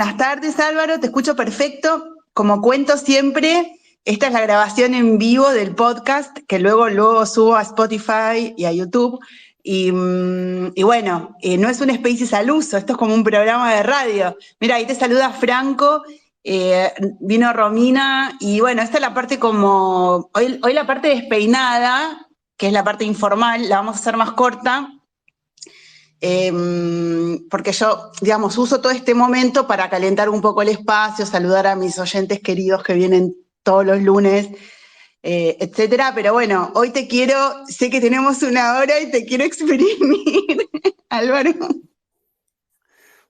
Buenas tardes, Álvaro, te escucho perfecto. Como cuento siempre, esta es la grabación en vivo del podcast que luego subo a Spotify y a YouTube. Y bueno, no es un Spaces al uso, esto es como un programa de radio. Mira, ahí te saluda Franco, vino Romina, y bueno, esta es la parte como, hoy la parte despeinada, que es la parte informal, la vamos a hacer más corta. Porque yo, digamos, uso todo este momento para calentar un poco el espacio, saludar a mis oyentes queridos que vienen todos los lunes, etcétera. Pero bueno, hoy sé que tenemos una hora y te quiero exprimir, Álvaro.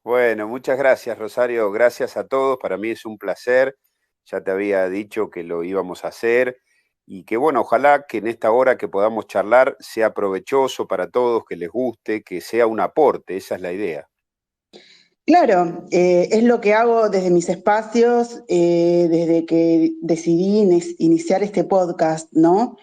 Bueno, muchas gracias, Rosario. Gracias a todos. Para mí es un placer. Ya te había dicho que lo íbamos a hacer y que, bueno, ojalá que en esta hora que podamos charlar sea provechoso para todos, que les guste, que sea un aporte. Esa es la idea. Claro, es lo que hago desde mis espacios, desde que decidí iniciar este podcast, ¿no?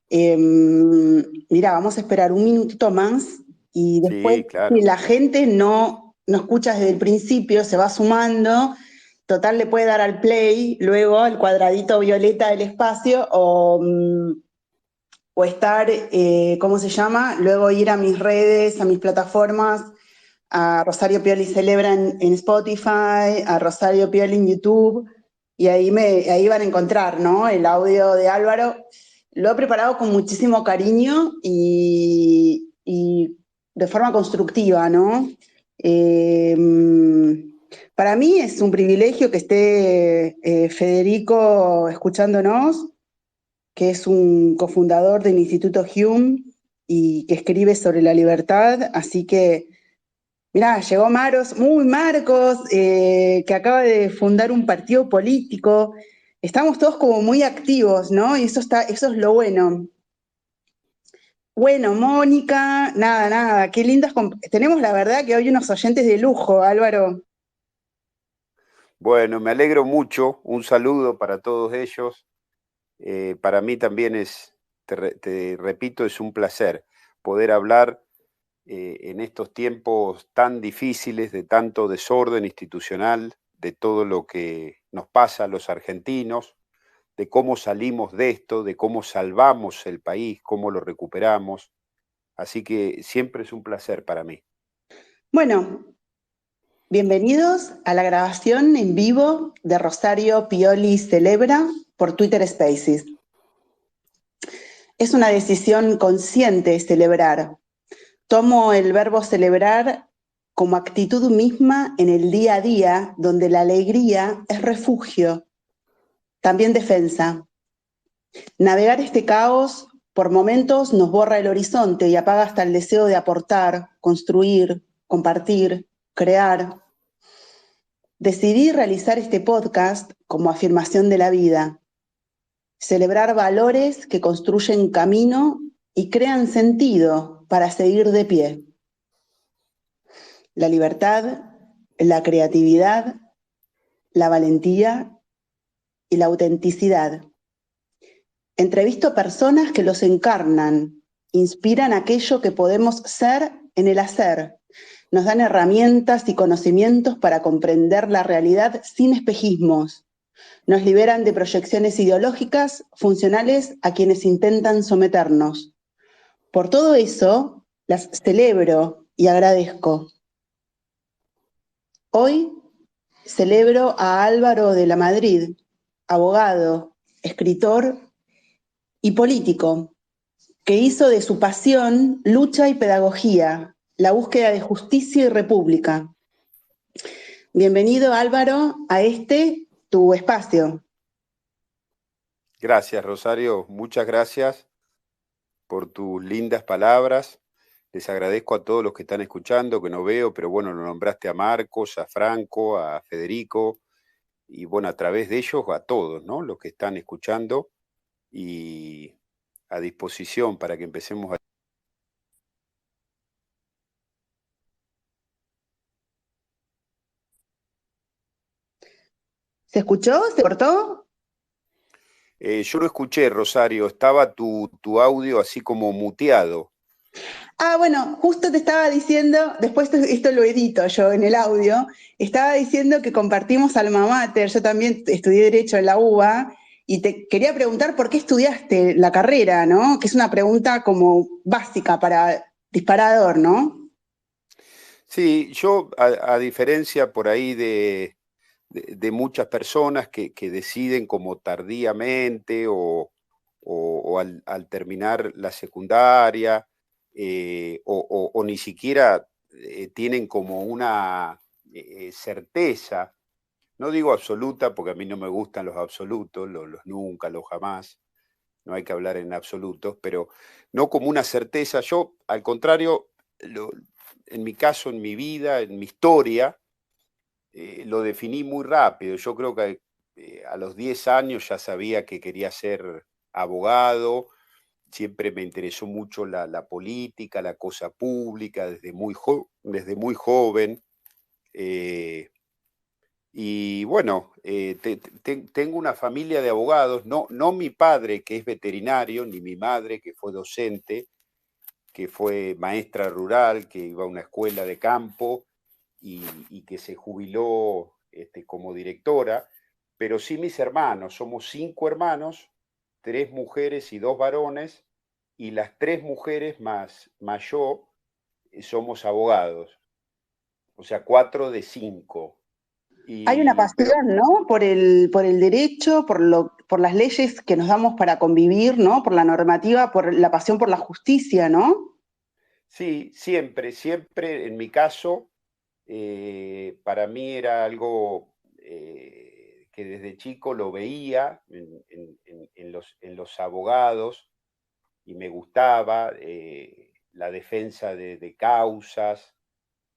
Mira, vamos a esperar un minutito más y después, Sí, si claro. la gente no escucha desde el principio, se va sumando, total le puede dar al play, luego al cuadradito violeta del espacio o estar, ¿cómo se llama? Luego ir a mis redes, a mis plataformas, a Rosario Pioli Celebra en Spotify, a Rosario Pioli en YouTube, y ahí van a encontrar, ¿no? El audio de Álvaro. Lo he preparado con muchísimo cariño y de forma constructiva, ¿no? Eh, para mí es un privilegio que esté Federico escuchándonos, que es un cofundador del Instituto Hume y que escribe sobre la libertad, así que mirá, llegó Marcos, que acaba de fundar un partido político. Estamos todos como muy activos, ¿no? Y eso es lo bueno. Bueno, Mónica, nada, qué lindas. Tenemos la verdad que hoy unos oyentes de lujo, Álvaro. Bueno, me alegro mucho. Un saludo para todos ellos. Para mí también te repito, es un placer poder hablar en estos tiempos tan difíciles, de tanto desorden institucional, de todo lo que nos pasa a los argentinos, de cómo salimos de esto, de cómo salvamos el país, cómo lo recuperamos. Así que siempre es un placer para mí. Bueno, bienvenidos a la grabación en vivo de Rosario Pioli Celebra por Twitter Spaces. Es una decisión consciente celebrar. Tomo el verbo celebrar como actitud misma en el día a día, donde la alegría es refugio, también defensa. Navegar este caos por momentos nos borra el horizonte y apaga hasta el deseo de aportar, construir, compartir, crear. Decidí realizar este podcast como afirmación de la vida, celebrar valores que construyen camino y crean sentido para seguir de pie. La libertad, la creatividad, la valentía y la autenticidad. Entrevisto personas que los encarnan, inspiran aquello que podemos ser en el hacer, nos dan herramientas y conocimientos para comprender la realidad sin espejismos, nos liberan de proyecciones ideológicas funcionales a quienes intentan someternos. Por todo eso, las celebro y agradezco. Hoy celebro a Álvaro de la Madrid, abogado, escritor y político, que hizo de su pasión lucha y pedagogía, la búsqueda de justicia y república. Bienvenido, Álvaro, a tu espacio. Gracias, Rosario. Muchas gracias por tus lindas palabras. Les agradezco a todos los que están escuchando, que no veo, pero bueno, lo nombraste a Marcos, a Franco, a Federico, y bueno, a través de ellos a todos, ¿no? Los que están escuchando y a disposición para que empecemos a... ¿Se escuchó? ¿Se cortó? Yo lo escuché, Rosario, estaba tu audio así como muteado. Bueno, justo te estaba diciendo, después esto lo edito yo en el audio, estaba diciendo que compartimos alma mater, yo también estudié Derecho en la UBA, y te quería preguntar por qué estudiaste la carrera, ¿no? Que es una pregunta como básica para disparador, ¿no? Sí, yo, a diferencia por ahí de muchas personas que deciden como tardíamente o al terminar la secundaria, o ni siquiera tienen como una certeza, no digo absoluta porque a mí no me gustan los absolutos, los nunca, los jamás, no hay que hablar en absolutos, pero no como una certeza. Yo, al contrario, en mi caso, en mi vida, en mi historia, lo definí muy rápido. Yo creo que a los 10 años ya sabía que quería ser abogado, siempre me interesó mucho la política, la cosa pública, desde muy joven. eh, y bueno, tengo una familia de abogados, no mi padre que es veterinario, ni mi madre que fue docente, que fue maestra rural, que iba a una escuela de campo y que se jubiló como directora, pero sí mis hermanos, somos 5 hermanos, 3 mujeres y 2 varones, y las 3 mujeres más yo somos abogados, o sea, 4 de 5. Hay una Pero pasión, ¿no? Por el derecho, por las leyes que nos damos para convivir, ¿no? Por la normativa, por la pasión por la justicia, ¿no? sí, siempre, siempre en mi caso, para mí era algo que desde chico lo veía en los abogados y me gustaba la defensa de causas,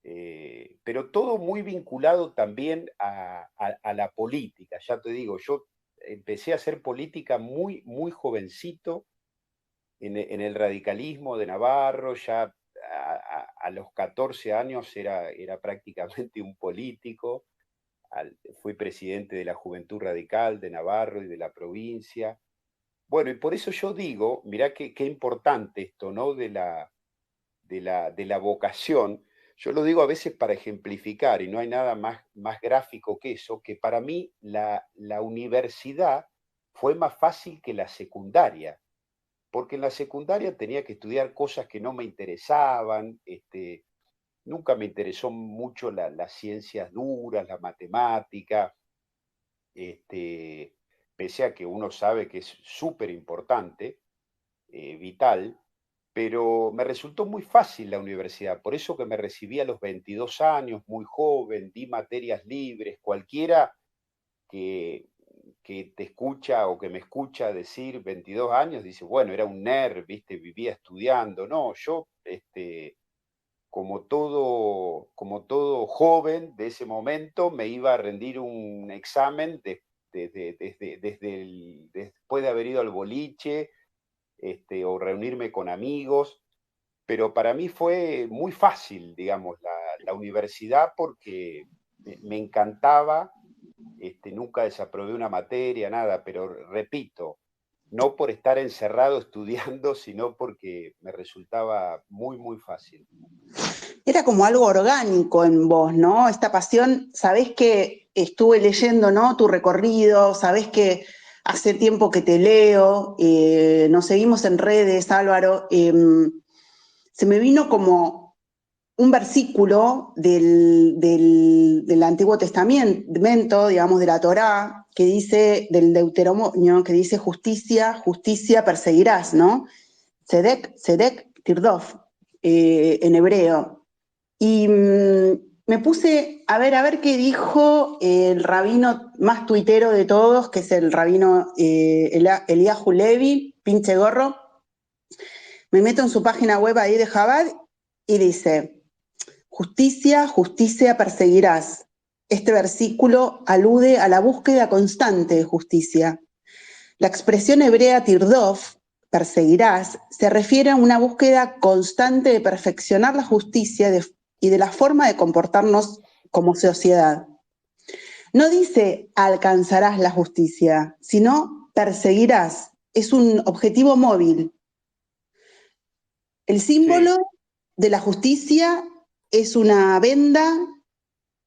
pero todo muy vinculado también a la política. Ya te digo, yo empecé a hacer política muy, muy jovencito en el radicalismo de Navarro, ya a los 14 años era prácticamente un político, fui presidente de la Juventud Radical de Navarro y de la provincia. Bueno, y por eso yo digo, mirá qué importante esto, ¿no? De la vocación. Yo lo digo a veces para ejemplificar, y no hay nada más gráfico que eso, que para mí la universidad fue más fácil que la secundaria, porque en la secundaria tenía que estudiar cosas que no me interesaban, nunca me interesó mucho las ciencias duras, la matemática, este, pese a que uno sabe que es súper importante, vital, pero me resultó muy fácil la universidad, por eso que me recibí a los 22 años, muy joven, di materias libres, cualquiera que, que te escucha o que me escucha decir 22 años, dice, bueno, era un nerd, ¿viste? Vivía estudiando. No, yo, como todo joven de ese momento, me iba a rendir un examen después de haber ido al boliche, o reunirme con amigos, pero para mí fue muy fácil, digamos, la universidad porque me encantaba, nunca desaprobé una materia, nada, pero repito, no por estar encerrado estudiando, sino porque me resultaba muy, muy fácil. Era como algo orgánico en vos, ¿no? Esta pasión, sabés que estuve leyendo, ¿no? Tu recorrido, sabés que hace tiempo que te leo, nos seguimos en redes, Álvaro. Se me vino como un versículo del Antiguo Testamento, digamos, de la Torá, que dice, del Deuteronomio, que dice justicia, justicia perseguirás, ¿no? Sedek, Sedek, Tirdof, en hebreo. Y me puse a ver qué dijo el rabino más tuitero de todos, que es el rabino Eliyahu Levi, pinche gorro. Me meto en su página web ahí de Chabad y dice, justicia, justicia perseguirás. Este versículo alude a la búsqueda constante de justicia. La expresión hebrea tirdof, perseguirás, se refiere a una búsqueda constante de perfeccionar la justicia y de la forma de comportarnos como sociedad. No dice alcanzarás la justicia, sino perseguirás. Es un objetivo móvil. El símbolo Sí, de la justicia es una venda,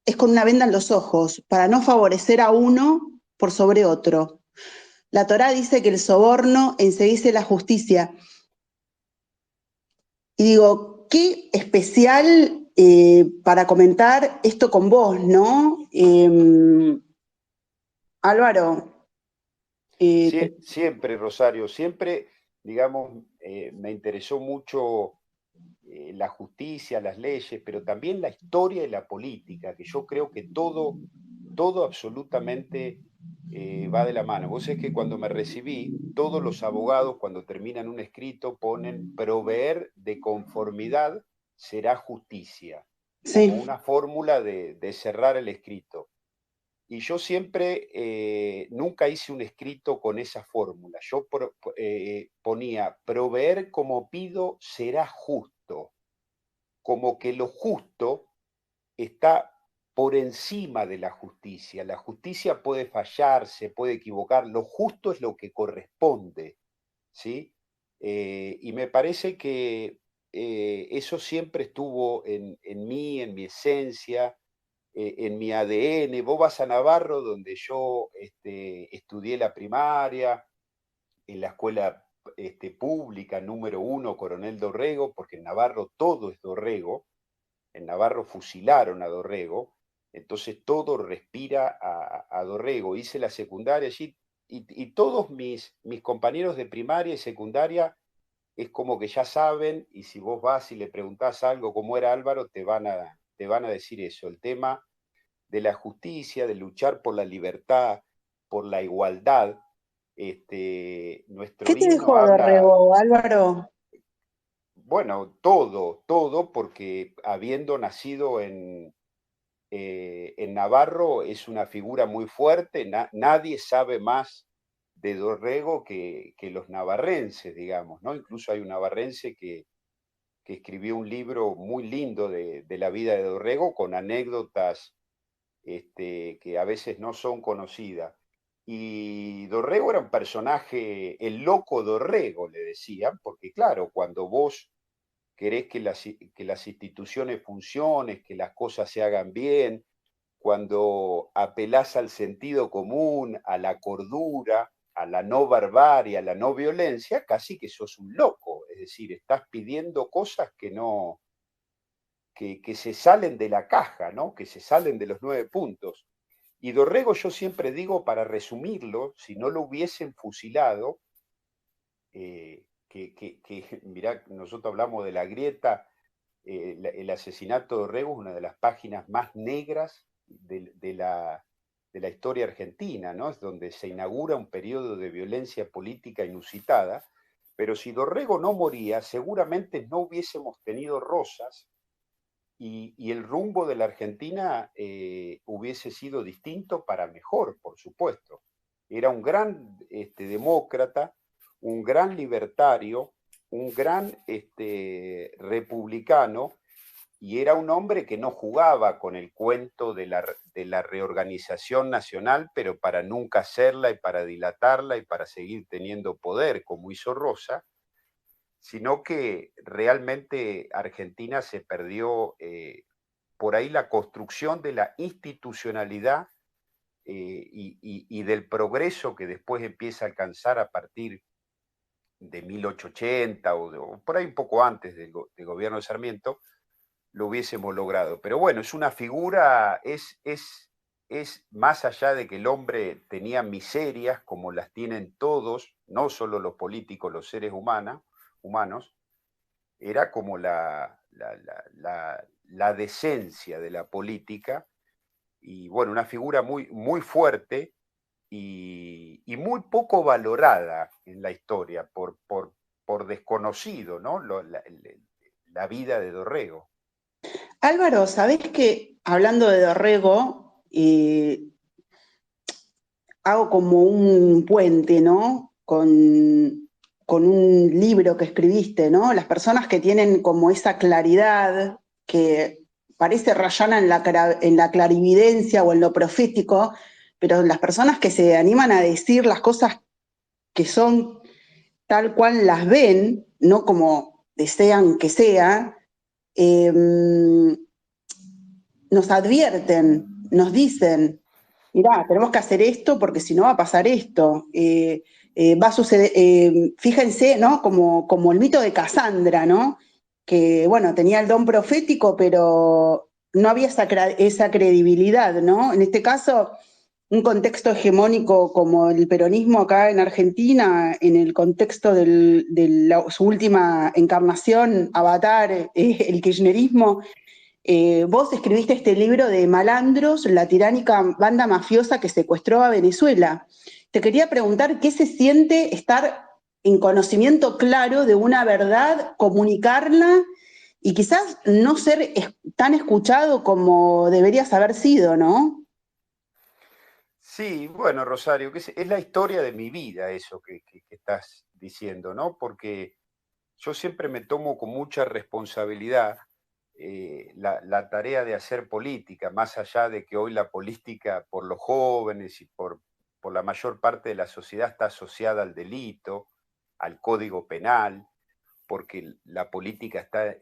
es con una venda en los ojos, para no favorecer a uno por sobre otro. La Torá dice que el soborno enseguece la justicia. Y digo, qué especial para comentar esto con vos, ¿no? Álvaro. Siempre, Rosario, siempre, digamos, me interesó mucho la justicia, las leyes, pero también la historia y la política, que yo creo que todo absolutamente va de la mano. Vos sabés que cuando me recibí, todos los abogados cuando terminan un escrito ponen proveer de conformidad será justicia, como Sí. una fórmula de cerrar el escrito. Y yo siempre, nunca hice un escrito con esa fórmula. Yo ponía, proveer como pido será justo, como que lo justo está por encima de la justicia. La justicia puede fallar, se puede equivocar, lo justo es lo que corresponde, ¿sí? Y me parece que eso siempre estuvo en mí, en mi esencia, en mi ADN. Vos vas a Navarro, donde yo estudié la primaria, en la escuela pública número 1, Coronel Dorrego, porque en Navarro todo es Dorrego. En Navarro fusilaron a Dorrego, entonces todo respira a Dorrego. Hice la secundaria allí y todos mis compañeros de primaria y secundaria es como que ya saben, y si vos vas y le preguntás algo como era Álvaro, te van a decir eso, el tema de la justicia, de luchar por la libertad, por la igualdad. ¿Qué Nuestro te himno dejó habla, Dorrego, Álvaro? bueno, todo, porque habiendo nacido en Navarro es una figura muy fuerte, nadie sabe más de Dorrego que los navarrenses, digamos, ¿no? Incluso hay un navarrense que escribió un libro muy lindo de la vida de Dorrego con anécdotas que a veces no son conocidas. Y Dorrego era un personaje, el loco Dorrego, le decían, porque claro, cuando vos querés que las instituciones funcionen, que las cosas se hagan bien, cuando apelás al sentido común, a la cordura, a la no barbarie, a la no violencia, casi que sos un loco, es decir, estás pidiendo cosas que se salen de la caja, ¿no? Que se salen de los 9 puntos. Y Dorrego, yo siempre digo, para resumirlo, si no lo hubiesen fusilado, mirá, nosotros hablamos de la grieta, el asesinato de Dorrego es una de las páginas más negras de la historia argentina, ¿no? Es donde se inaugura un periodo de violencia política inusitada, pero si Dorrego no moría, seguramente no hubiésemos tenido Rosas y el rumbo de la Argentina hubiese sido distinto para mejor, por supuesto. Era un gran demócrata, un gran libertario, un gran republicano, y era un hombre que no jugaba con el cuento de la reorganización nacional, pero para nunca hacerla y para dilatarla y para seguir teniendo poder, como hizo Rosa, sino que realmente Argentina se perdió por ahí la construcción de la institucionalidad y del progreso que después empieza a alcanzar a partir de 1880 o por ahí un poco antes del gobierno de Sarmiento, lo hubiésemos logrado. Pero bueno, es una figura, es más allá de que el hombre tenía miserias como las tienen todos, no solo los políticos, los seres humanos, era como la decencia de la política y bueno, una figura muy, muy fuerte y muy poco valorada en la historia por desconocido, ¿no? La vida de Dorrego. Álvaro, ¿sabés que hablando de Dorrego, hago como un puente, ¿no? Con un libro que escribiste, ¿no? Las personas que tienen como esa claridad que parece rayana en la clarividencia o en lo profético, pero las personas que se animan a decir las cosas que son tal cual las ven, no como desean que sea, nos advierten, nos dicen, mirá, tenemos que hacer esto porque si no va a pasar esto. Va a suceder, fíjense, ¿no? Como el mito de Casandra, ¿no? Que, bueno, tenía el don profético, pero no había esa credibilidad, ¿no? En este caso, un contexto hegemónico como el peronismo acá en Argentina, en el contexto su última encarnación, Avatar, el kirchnerismo. Vos escribiste este libro de Malandros, la tiránica banda mafiosa que secuestró a Venezuela. Te quería preguntar qué se siente estar en conocimiento claro de una verdad, comunicarla y quizás no ser tan escuchado como deberías haber sido, ¿no? Sí, bueno, Rosario, que es la historia de mi vida eso que estás diciendo, ¿no? Porque yo siempre me tomo con mucha responsabilidad la tarea de hacer política, más allá de que hoy la política por los jóvenes y por la mayor parte de la sociedad está asociada al delito, al código penal, porque la política está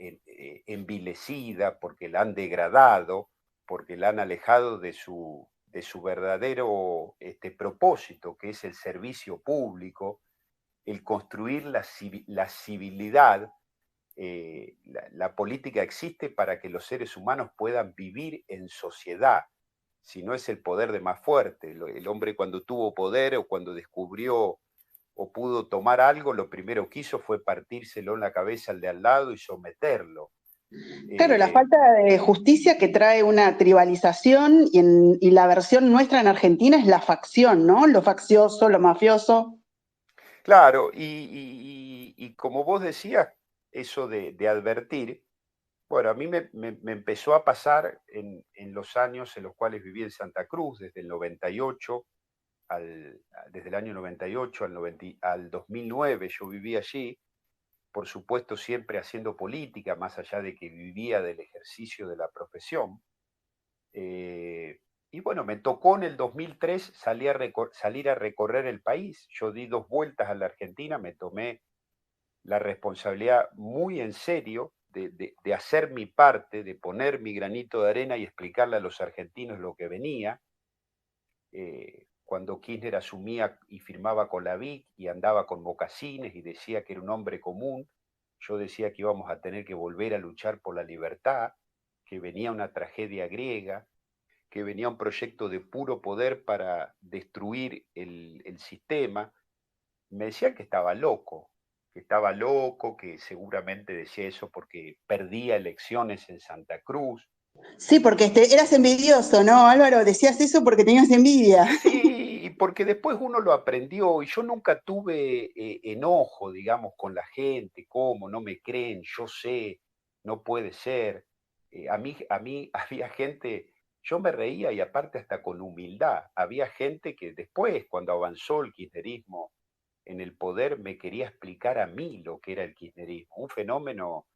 envilecida, porque la han degradado, porque la han alejado de su verdadero propósito, que es el servicio público, el construir la civilidad. La política existe para que los seres humanos puedan vivir en sociedad, si no es el poder de más fuerte. El hombre cuando tuvo poder o cuando descubrió o pudo tomar algo, lo primero que hizo fue partírselo en la cabeza al de al lado y someterlo. Claro, la Eh, falta de justicia que trae una tribalización y la versión nuestra en Argentina es la facción, ¿no? Lo faccioso, lo mafioso. claro, y como vos decías, eso de advertir, bueno, a mí me empezó a pasar en los años en los cuales viví en Santa Cruz, desde el 98 desde el año 98 al 2009 yo viví allí, por supuesto siempre haciendo política, más allá de que vivía del ejercicio de la profesión. Eh, y bueno, me tocó en el 2003 salir a recorrer el país. Yo di 2 vueltas a la Argentina, me tomé la responsabilidad muy en serio de hacer mi parte, de poner mi granito de arena y explicarle a los argentinos lo que venía. Cuando Kirchner asumía y firmaba con la VIC y andaba con mocasines y decía que era un hombre común, yo decía que íbamos a tener que volver a luchar por la libertad, que venía una tragedia griega, que venía un proyecto de puro poder para destruir el sistema. Me decían que estaba loco, que seguramente decía eso porque perdía elecciones en Santa Cruz. Sí, porque eras envidioso, ¿no, Álvaro? Decías eso porque tenías envidia. Sí, porque después uno lo aprendió y yo nunca tuve enojo, digamos, con la gente, cómo, no me creen, yo sé, no puede ser. A mí había gente, yo me reía y aparte hasta con humildad, había gente que después, cuando avanzó el kirchnerismo en el poder, me quería explicar a mí lo que era el kirchnerismo, un fenómeno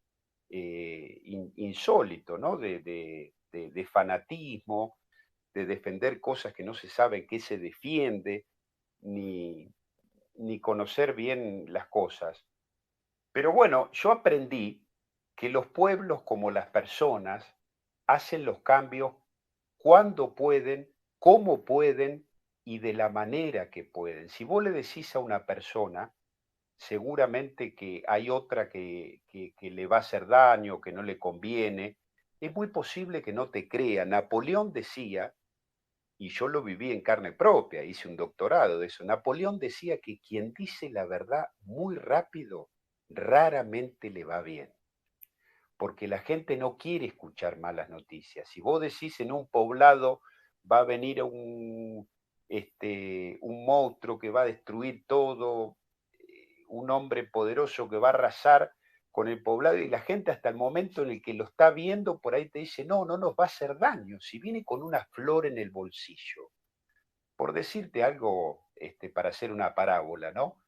insólito, ¿no? De fanatismo, de defender cosas que no se sabe qué se defiende, ni, ni conocer bien las cosas. Pero bueno, yo aprendí que los pueblos como las personas hacen los cambios cuando pueden, cómo pueden y de la manera que pueden. Si vos le decís a una persona, seguramente que hay otra que le va a hacer daño, que no le conviene, es muy posible que no te crea. Napoleón decía, y yo lo viví en carne propia, hice un doctorado de eso. Napoleón decía que quien dice la verdad muy rápido raramente le va bien, porque la gente no quiere escuchar malas noticias. Si vos decís en un poblado va a venir un monstruo que va a destruir todo, un hombre poderoso que va a arrasar con el poblado y la gente hasta el momento en el que lo está viendo por ahí te dice, no, no nos va a hacer daño, si viene con una flor en el bolsillo por decirte algo, para hacer una parábola, ¿no?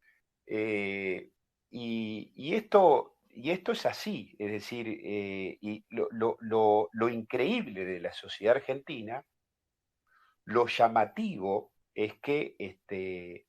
Eh, y esto es así, es decir, y lo increíble de la sociedad argentina, lo llamativo es que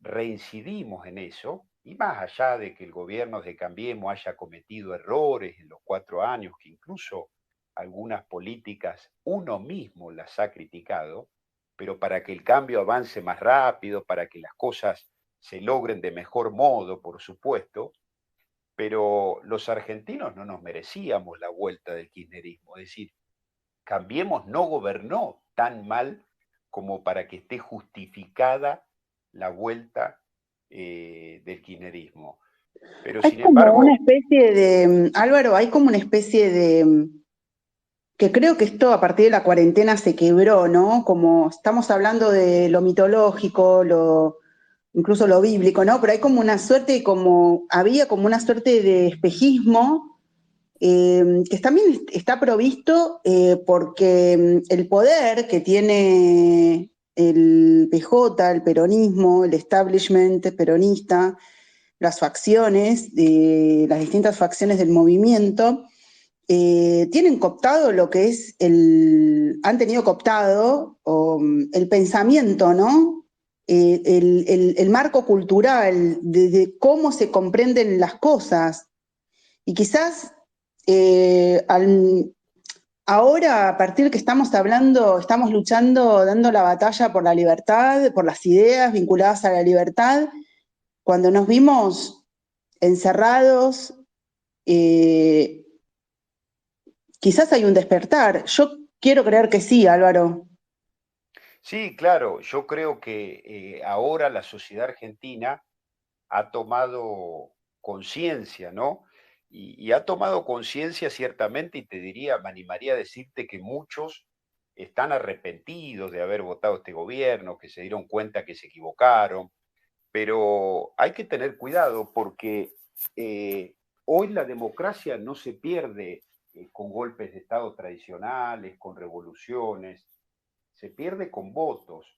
reincidimos en eso, y más allá de que el gobierno de Cambiemos haya cometido errores en los 4 años, que incluso algunas políticas uno mismo las ha criticado, pero para que el cambio avance más rápido, para que las cosas se logren de mejor modo, por supuesto, pero los argentinos no nos merecíamos la vuelta del kirchnerismo. Es decir, Cambiemos no gobernó tan mal como para que esté justificada la vuelta del kirchnerismo. Pero Hay sin como una embargo, especie de, Álvaro, hay como una especie de, que creo que esto a partir de la cuarentena se quebró, ¿no? Como estamos hablando de lo mitológico, incluso lo bíblico, ¿no? Pero hay como una suerte, había como una suerte de espejismo que también está provisto porque el poder que tiene el PJ, el peronismo, el establishment peronista, las facciones, las distintas facciones del movimiento, tienen cooptado lo que es han tenido cooptado el pensamiento, ¿no? El marco cultural de cómo se comprenden las cosas. Y quizás ahora, a partir que estamos hablando, estamos luchando, dando la batalla por la libertad, por las ideas vinculadas a la libertad, cuando nos vimos encerrados, eh, quizás hay un despertar. Yo quiero creer que sí, Álvaro. sí, claro, yo creo que ahora la sociedad argentina ha tomado conciencia, ¿no? Y ha tomado conciencia ciertamente, y te diría, me animaría a decirte que muchos están arrepentidos de haber votado este gobierno, que se dieron cuenta que se equivocaron, pero hay que tener cuidado porque hoy la democracia no se pierde con golpes de Estado tradicionales, con revoluciones, se pierde con votos.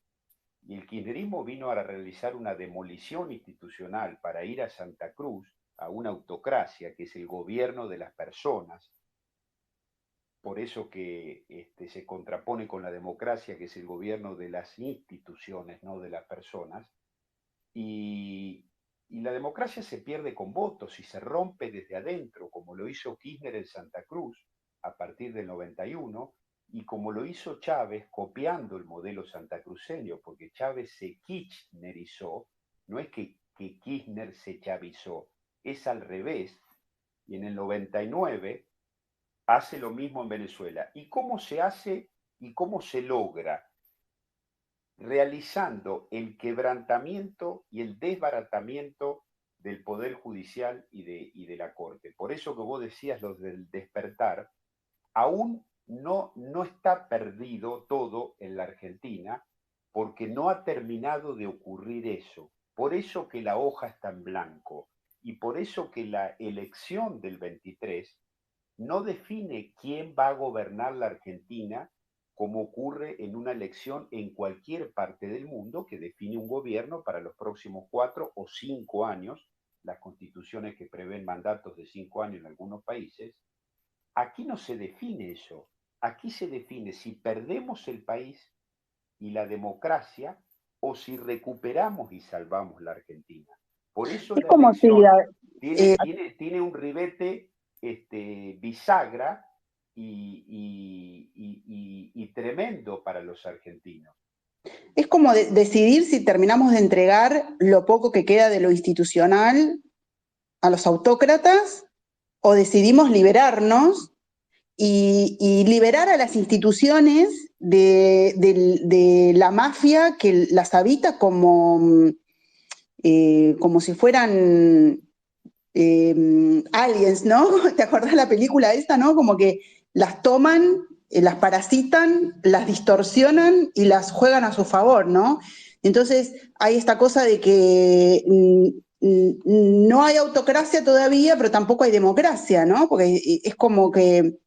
Y el kirchnerismo vino a realizar una demolición institucional para ir a Santa Cruz, a una autocracia que es el gobierno de las personas, por eso que se contrapone con la democracia, que es el gobierno de las instituciones, no de las personas, y, y la democracia se pierde con votos y se rompe desde adentro, como lo hizo Kirchner en Santa Cruz a partir del 91, y como lo hizo Chávez copiando el modelo santacruceño, porque Chávez se kirchnerizó, no es que Kirchner se chavizó, es al revés, y en el 99 hace lo mismo en Venezuela. ¿Y cómo se hace y cómo se logra? Realizando el quebrantamiento y el desbaratamiento del Poder Judicial y de la Corte. Por eso que vos decías lo del despertar, aún no está perdido todo en la Argentina, porque no ha terminado de ocurrir eso. Por eso que la hoja está en blanco y por eso que la elección del 23 no define quién va a gobernar la Argentina, como ocurre en una elección en cualquier parte del mundo que define un gobierno para los próximos 4 o 5 años, las constituciones que prevén mandatos de 5 años en algunos países. Aquí no se define eso, aquí se define si perdemos el país y la democracia o si recuperamos y salvamos la Argentina. Por eso Es la como si elección eh, tiene un ribete bisagra y tremendo para los argentinos. es como decidir si terminamos de entregar lo poco que queda de lo institucional a los autócratas o decidimos liberarnos y liberar a las instituciones de la mafia que las habita como si fueran aliens, ¿no? ¿Te acordás la película esta, no? Como que las toman, las parasitan, las distorsionan y las juegan a su favor, ¿no? Entonces hay esta cosa de que no hay autocracia todavía, pero tampoco hay democracia, ¿no? Porque es como que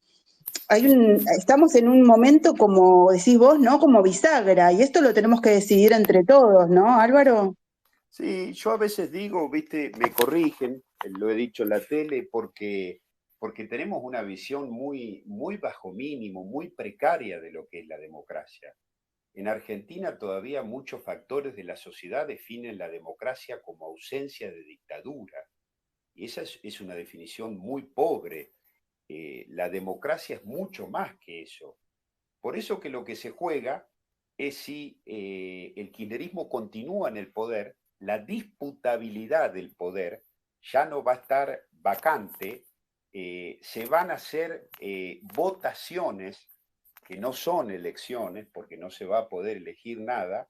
estamos en un momento, como decís vos, ¿no? Como bisagra, y esto lo tenemos que decidir entre todos, ¿no, Álvaro? Sí, yo a veces digo, viste, me corrigen, lo he dicho en la tele, porque tenemos una visión muy bajo mínimo, muy precaria de lo que es la democracia. En Argentina todavía muchos factores de la sociedad definen la democracia como ausencia de dictadura. Y esa es una definición muy pobre. La democracia es mucho más que eso. Por eso que lo que se juega es si el kirchnerismo continúa en el poder, la disputabilidad del poder ya no va a estar vacante, se van a hacer votaciones que no son elecciones, porque no se va a poder elegir nada,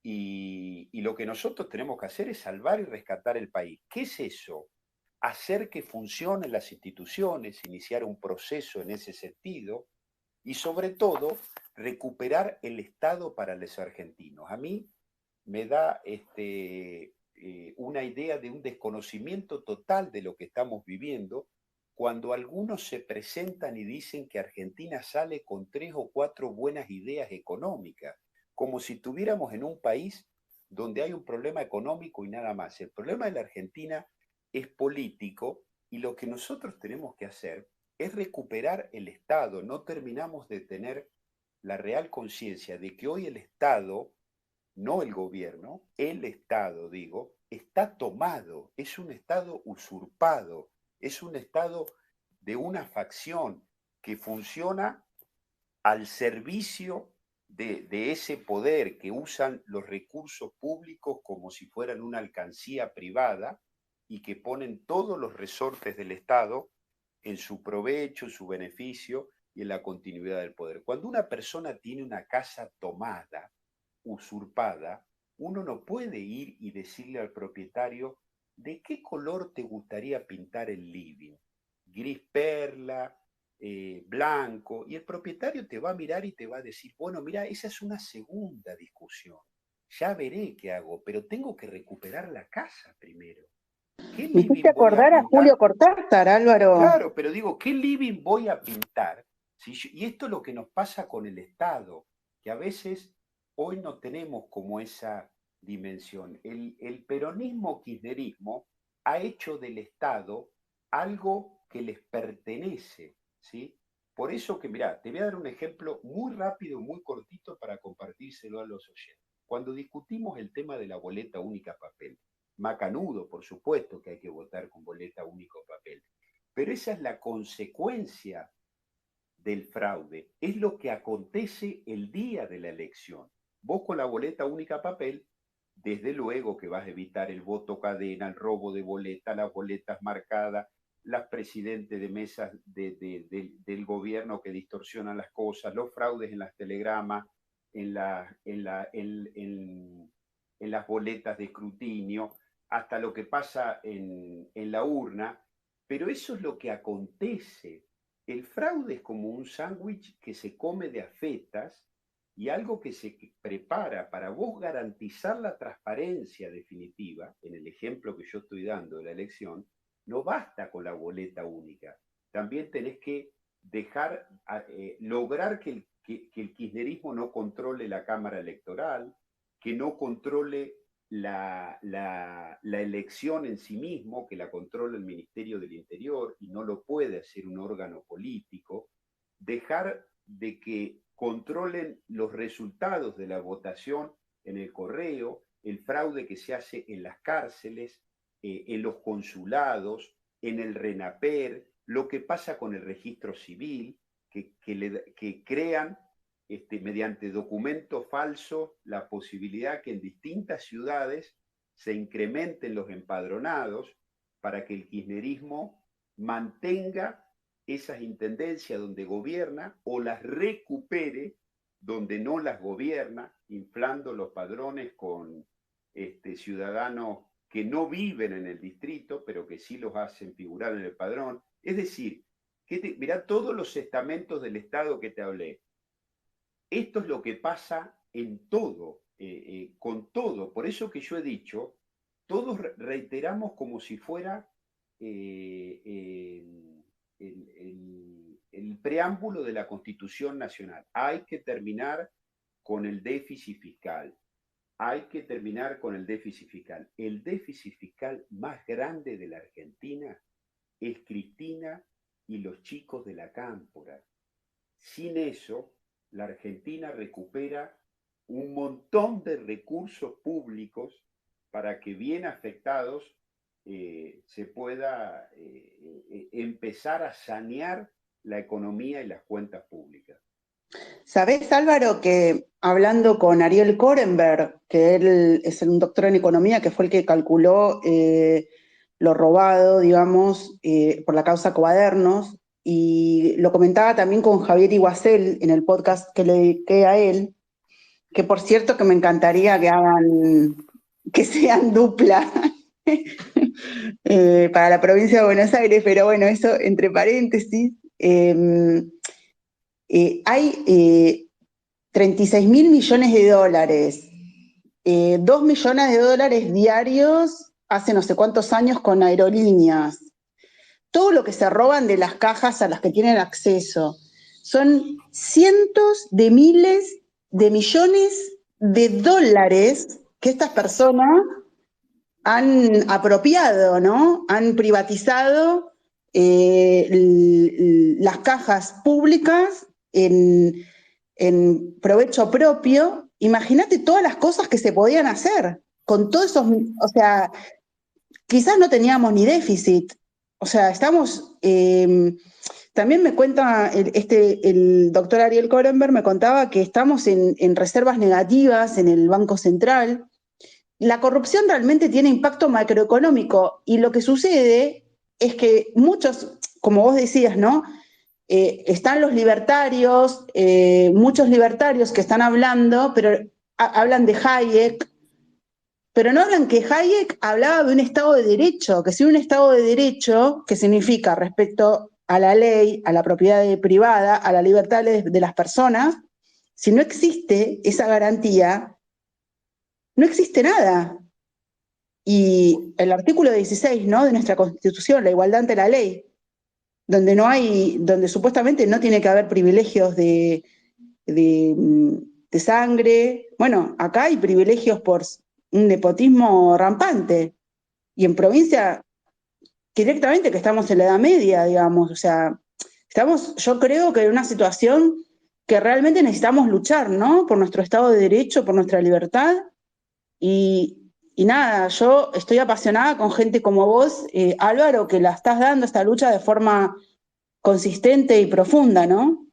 y lo que nosotros tenemos que hacer es salvar y rescatar el país. ¿Qué es eso? Hacer que funcionen las instituciones, iniciar un proceso en ese sentido, y sobre todo recuperar el Estado para los argentinos. A mí me da una idea de un desconocimiento total de lo que estamos viviendo cuando algunos se presentan y dicen que Argentina sale con 3 o 4 buenas ideas económicas, como si estuviéramos en un país donde hay un problema económico y nada más. El problema de la Argentina es político y lo que nosotros tenemos que hacer es recuperar el Estado. No terminamos de tener la real conciencia de que hoy el Estado, no el gobierno, el Estado, digo, está tomado, es un Estado usurpado, es un Estado de una facción que funciona al servicio de ese poder, que usan los recursos públicos como si fueran una alcancía privada y que ponen todos los resortes del Estado en su provecho, en su beneficio y en la continuidad del poder. Cuando una persona tiene una casa tomada, usurpada, uno no puede ir y decirle al propietario: ¿de qué color te gustaría pintar el living? Gris perla, blanco, y el propietario te va a mirar y te va a decir: bueno, mira, esa es una segunda discusión, ya veré qué hago, pero tengo que recuperar la casa primero. ¿Qué Me hiciste living voy a acordar a Julio pintar? Cortázar, Álvaro. Claro, pero digo, ¿qué living voy a pintar? Y esto es lo que nos pasa con el Estado, que a veces hoy no tenemos como esa dimensión. El peronismo kirchnerismo ha hecho del Estado algo que les pertenece, ¿sí? Por eso que, mirá, te voy a dar un ejemplo muy rápido, muy cortito para compartírselo a los oyentes. Cuando discutimos el tema de la boleta única papel, macanudo, por supuesto que hay que votar con boleta única papel, pero esa es la consecuencia del fraude, es lo que acontece el día de la elección. Vos con la boleta única papel, desde luego que vas a evitar el voto cadena, el robo de boleta, las boletas marcadas, las presidentes de mesas del gobierno que distorsionan las cosas, los fraudes en las telegramas, en las boletas de escrutinio, hasta lo que pasa en la urna, pero eso es lo que acontece. El fraude es como un sándwich que se come de afetas y algo que se prepara para vos garantizar la transparencia definitiva, en el ejemplo que yo estoy dando de la elección. No basta con la boleta única, también tenés que lograr que el kirchnerismo no controle la Cámara Electoral, que no controle la elección en sí mismo, que la controla el Ministerio del Interior y no lo puede hacer un órgano político, dejar de que controlen los resultados de la votación en el correo, el fraude que se hace en las cárceles, en los consulados, en el RENAPER, lo que pasa con el registro civil, que crean mediante documento falso la posibilidad que en distintas ciudades se incrementen los empadronados para que el kirchnerismo mantenga esas intendencias donde gobierna o las recupere donde no las gobierna, inflando los padrones con ciudadanos que no viven en el distrito, pero que sí los hacen figurar en el padrón. Es decir, mirá todos los estamentos del Estado que te hablé. Esto es lo que pasa en todo, con todo. Por eso que yo he dicho, todos reiteramos como si fuera el preámbulo de la Constitución Nacional. Hay que terminar con el déficit fiscal. Hay que terminar con el déficit fiscal. El déficit fiscal más grande de la Argentina es Cristina y los chicos de la Cámpora. Sin eso, la Argentina recupera un montón de recursos públicos para que bien afectados se pueda empezar a sanear la economía y las cuentas públicas. ¿Sabés, Álvaro, que hablando con Ariel Korenberg, que él es un doctor en economía, que fue el que calculó lo robado, digamos, por la causa Coadernos, y lo comentaba también con Javier Iguacel en el podcast que le dediqué a él, que por cierto que me encantaría que sean dupla para la provincia de Buenos Aires, pero bueno, eso entre paréntesis. Hay 36 mil millones de dólares, 2 millones de dólares diarios hace no sé cuántos años con aerolíneas. Todo lo que se roban de las cajas a las que tienen acceso. Son cientos de miles de millones de dólares que estas personas han apropiado, ¿no? Han privatizado las cajas públicas en provecho propio. Imagínate todas las cosas que se podían hacer con todos esos, o sea, quizás no teníamos ni déficit, o sea, también me cuenta el doctor Ariel Korenberg, me contaba que estamos en reservas negativas en el Banco Central. La corrupción realmente tiene impacto macroeconómico y lo que sucede es que muchos, como vos decías, ¿no? Están los libertarios, muchos libertarios que están hablando, pero hablan de Hayek, pero no hablan que Hayek hablaba de un Estado de Derecho, que si un Estado de Derecho, que significa respecto a la ley, a la propiedad privada, a la libertad de las personas, si no existe esa garantía, no existe nada. Y el artículo 16, ¿no?, de nuestra Constitución, la igualdad ante la ley, donde supuestamente no tiene que haber privilegios de, de sangre. Bueno, acá hay privilegios por un nepotismo rampante. Y en provincia, directamente que estamos en la Edad Media, digamos. O sea, yo creo que en una situación que realmente necesitamos luchar, ¿no? Por nuestro Estado de Derecho, por nuestra libertad. Y nada, yo estoy apasionada con gente como vos, Álvaro, que la estás dando esta lucha de forma consistente y profunda, ¿no?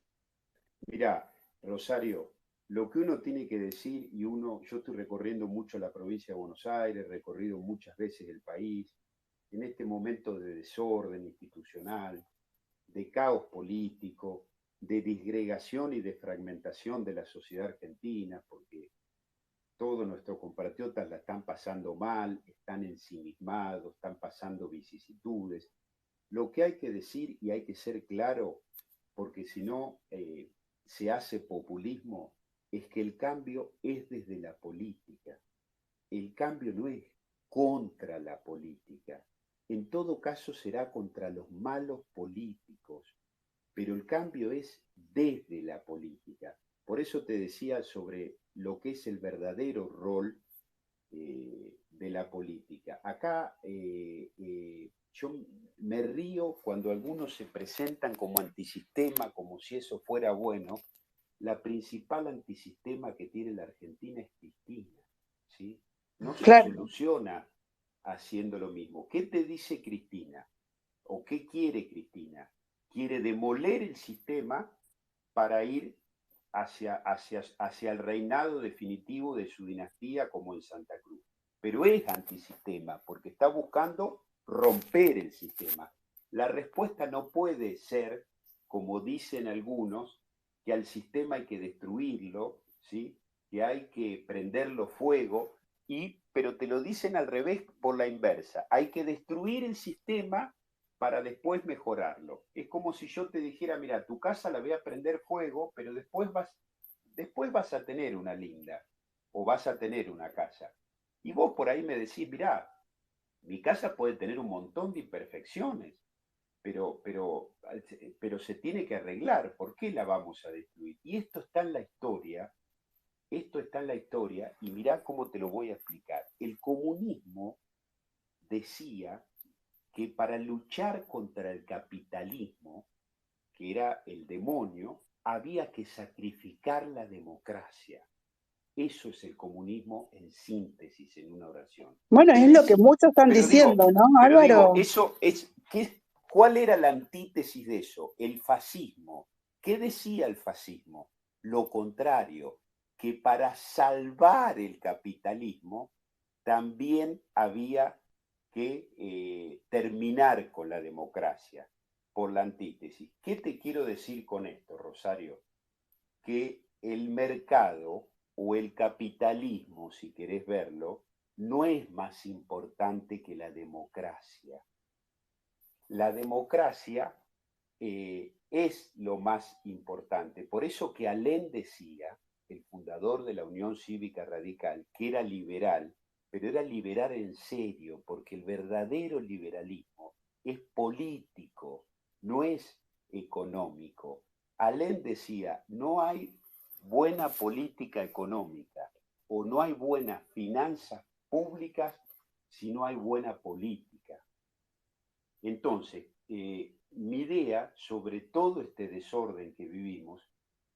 Mirá, Rosario, lo que uno tiene que decir, yo estoy recorriendo mucho la provincia de Buenos Aires, he recorrido muchas veces el país, en este momento de desorden institucional, de caos político, de disgregación y de fragmentación de la sociedad argentina, porque todos nuestros compatriotas la están pasando mal, están ensimismados, están pasando vicisitudes. Lo que hay que decir y hay que ser claro, porque si no se hace populismo, es que el cambio es desde la política. El cambio no es contra la política. En todo caso será contra los malos políticos, pero el cambio es desde la política. Por eso te decía sobre lo que es el verdadero rol de la política. Acá yo me río cuando algunos se presentan como antisistema, como si eso fuera bueno. La principal antisistema que tiene la Argentina es Cristina, ¿sí? No se Claro. soluciona haciendo lo mismo. ¿Qué te dice Cristina? ¿O qué quiere Cristina? Quiere demoler el sistema para ir hacia el reinado definitivo de su dinastía como en Santa Cruz. Pero es antisistema porque está buscando romper el sistema. La respuesta no puede ser, como dicen algunos, que al sistema hay que destruirlo, ¿sí?, que hay que prenderlo fuego, pero te lo dicen al revés por la inversa. Hay que destruir el sistema para después mejorarlo. Es como si yo te dijera, mira, tu casa la voy a prender fuego, pero después vas a tener una linda o vas a tener una casa. Y vos por ahí me decís, mira, mi casa puede tener un montón de imperfecciones, pero se tiene que arreglar. ¿Por qué la vamos a destruir? Y esto está en la historia y mirá cómo te lo voy a explicar. El comunismo decía que para luchar contra el capitalismo, que era el demonio, había que sacrificar la democracia. Eso es el comunismo en síntesis, en una oración. Bueno, ¿Qué es lo que decía? muchos están Pero digo, diciendo, ¿no, pero digo, Álvaro? eso es, ¿cuál era la antítesis de eso? El fascismo. ¿Qué decía el fascismo? Lo contrario, que para salvar el capitalismo también había que terminar con la democracia, por la antítesis. ¿Qué te quiero decir con esto, Rosario? Que el mercado o el capitalismo, si querés verlo, no es más importante que la democracia. La democracia es lo más importante. Por eso que Alem decía, el fundador de la Unión Cívica Radical, que era liberal, pero era liberal en serio, porque el verdadero liberalismo es político, no es económico. Alem decía, no hay buena política económica o no hay buenas finanzas públicas si no hay buena política. Entonces, mi idea sobre todo este desorden que vivimos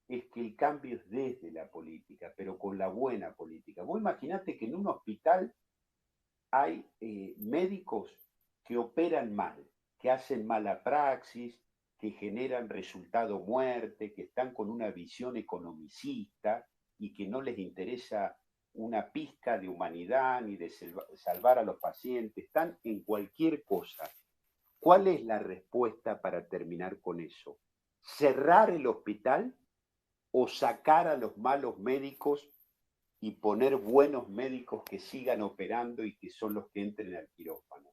es que el cambio es desde la política, pero con la buena política. Vos imaginate que en un hospital hay médicos que operan mal, que hacen mala praxis, que generan resultado muerte, que están con una visión economicista y que no les interesa una pizca de humanidad ni de salvar a los pacientes, están en cualquier cosa. ¿Cuál es la respuesta para terminar con eso? ¿Cerrar el hospital o sacar a los malos médicos y poner buenos médicos que sigan operando y que son los que entren al quirófano?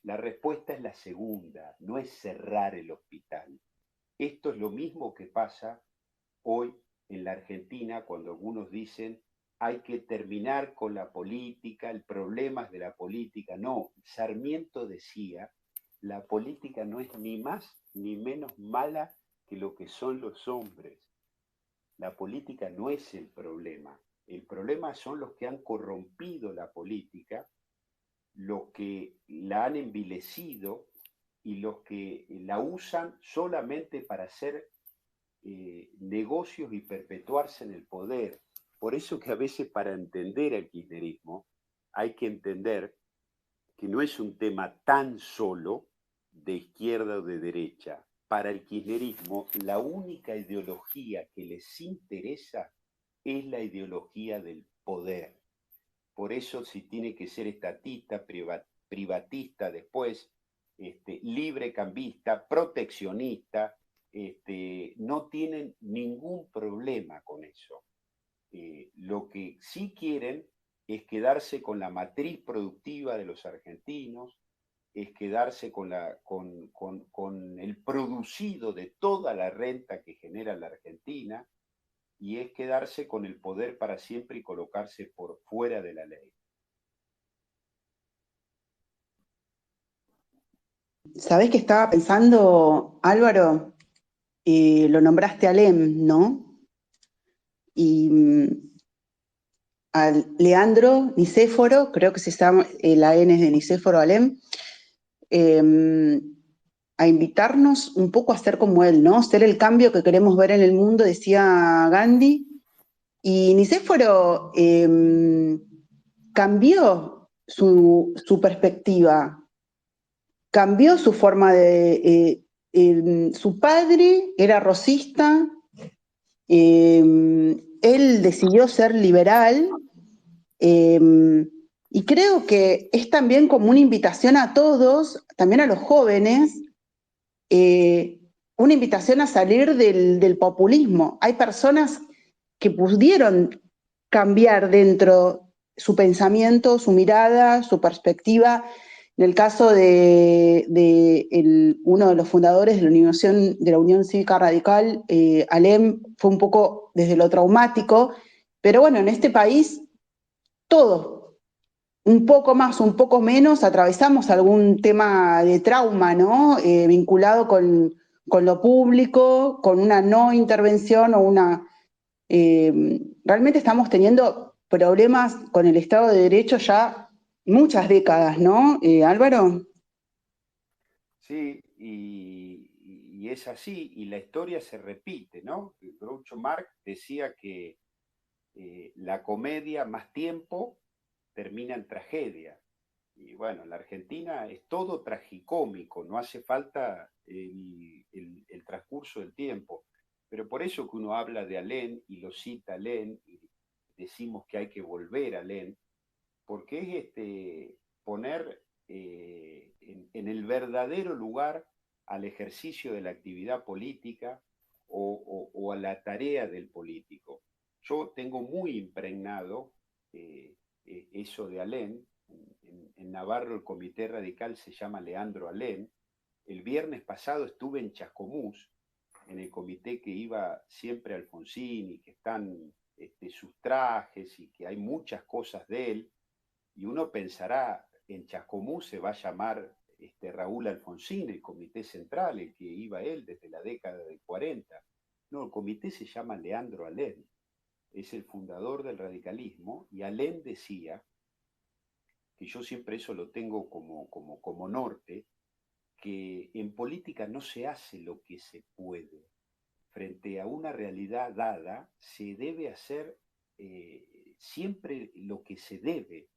La respuesta es la segunda, no es cerrar el hospital. Esto es lo mismo que pasa hoy en la Argentina cuando algunos dicen hay que terminar con la política, el problema es de la política. No, Sarmiento decía, la política no es ni más ni menos mala que lo que son los hombres. La política no es el problema son los que han corrompido la política, los que la han envilecido y los que la usan solamente para hacer negocios y perpetuarse en el poder. Por eso que a veces para entender el kirchnerismo hay que entender que no es un tema tan solo de izquierda o de derecha. Para el kirchnerismo, la única ideología que les interesa es la ideología del poder. Por eso si tiene que ser estatista, privatista después, libre cambista, proteccionista, no tienen ningún problema con eso. Lo que sí quieren es quedarse con la matriz productiva de los argentinos, es quedarse con el producido de toda la renta que genera la Argentina y es quedarse con el poder para siempre y colocarse por fuera de la ley. ¿Sabés que estaba pensando, Álvaro? Lo nombraste a Alem, ¿no? Y a Leandro Nicéforo, creo que se llama, la N es de Nicéforo Alem, eh, a invitarnos un poco a ser como él, ¿no? Ser el cambio que queremos ver en el mundo, decía Gandhi. Y Nicéforo cambió su perspectiva, cambió su forma de... su padre era rosista, él decidió ser liberal, y creo que es también como una invitación a todos, también a los jóvenes, una invitación a salir del populismo. Hay personas que pudieron cambiar dentro su pensamiento, su mirada, su perspectiva. En el caso de uno de los fundadores de la Unión Cívica Radical, Alem, fue un poco desde lo traumático, pero bueno, en este país todo, un poco más, un poco menos, atravesamos algún tema de trauma, ¿no? Vinculado con lo público, con una no intervención o una... realmente estamos teniendo problemas con el Estado de Derecho ya muchas décadas, ¿no, Álvaro? Sí, y es así, y la historia se repite, ¿no? Groucho Marx decía que la comedia más tiempo termina en tragedia. Y bueno, en la Argentina es todo tragicómico, no hace falta el transcurso del tiempo. Pero por eso que uno habla de Alén y lo cita Alén y decimos que hay que volver a Alén, porque es poner en el verdadero lugar al ejercicio de la actividad política o a la tarea del político. Yo tengo muy impregnado eso de Alén. En Navarro el comité radical se llama Leandro Alén. El viernes pasado estuve en Chascomús, en el comité que iba siempre Alfonsín y que están sus trajes y que hay muchas cosas de él. Y uno pensará, en Chascomús se va a llamar Raúl Alfonsín, el comité central, el que iba él desde la década del 40. No, el comité se llama Leandro Alén, es el fundador del radicalismo, y Alén decía, que yo siempre eso lo tengo como norte, que en política no se hace lo que se puede. Frente a una realidad dada, se debe hacer siempre lo que se debe.